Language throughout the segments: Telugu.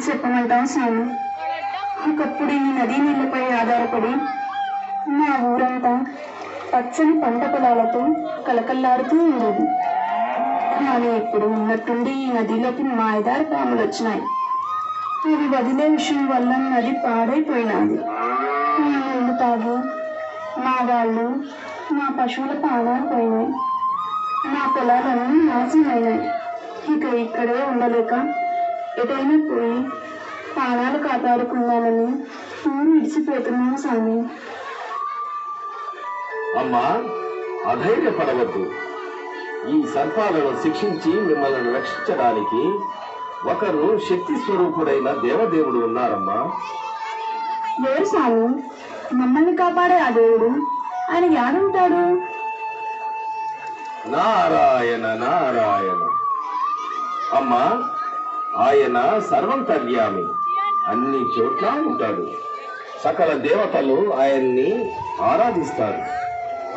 చెప్పమంటావు స్వామి. ఒకప్పుడు ఈ నదీ నీళ్లపై ఆధారపడి మా ఊరంతా పచ్చని పంట పొలాలతో కలకల్లాడుతూ ఉండేది. కానీ ఇప్పుడు ఉన్నట్టుండి ఈ నదిలోకి మాయదారి పాములు వచ్చినాయి. అవి వదిలే విషయం వల్ల నది పాడైపోయినది. నీళ్లు తాగి మా వాళ్ళు, మా పశువుల ప్రాణాలు పోయినాయి. మా పొలాలన్నీ నాశనమైనాయి. ఇక ఇక్కడే ఉండలేక ఎటైనా పోయి ప్రాణాలు కాపాడుకుందామని ఊరు విడిచిపోతున్నాం స్వామి. అమ్మా, అధైర్యపడవద్దు. ఈ సర్పాలను శిక్షించి మిమ్మల్ని రక్షించడానికి ఒకరు శక్తి స్వరూపుడైన దేవదేవుడు ఉన్నారమ్మా. ఎవరు స్వామి? మమ్మల్ని కాపాడే ఆ దేవుడు ఆయన యాడుంటాడు? నారాయణ నారాయణ. అమ్మా, ఆయన సర్వంతర్యామి, అన్ని చోట్ల ఉంటాడు. సకల దేవతలు ఆయన్ని ఆరాధిస్తారు.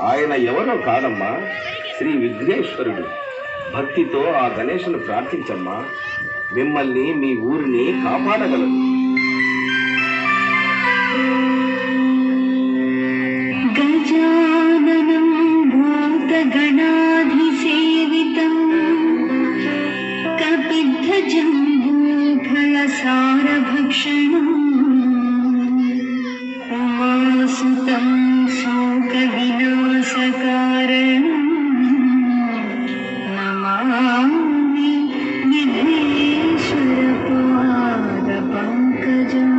ఆయన ఎవరో కాదమ్మా, శ్రీ విఘ్నేశ్వరుడు. భక్తితో ఆ గణేశుని ప్రార్థించమ్మా, మిమ్మల్ని మీ ఊరిని కాపాడగలరు. గజాననం భూతగణాధిసేవితం కపిద్ధజంబూఫలసారభక్షణం ఉమాసుతం శోకవినాశకారణం నమామి విఘ్నేశ్వరపాదపంకజం.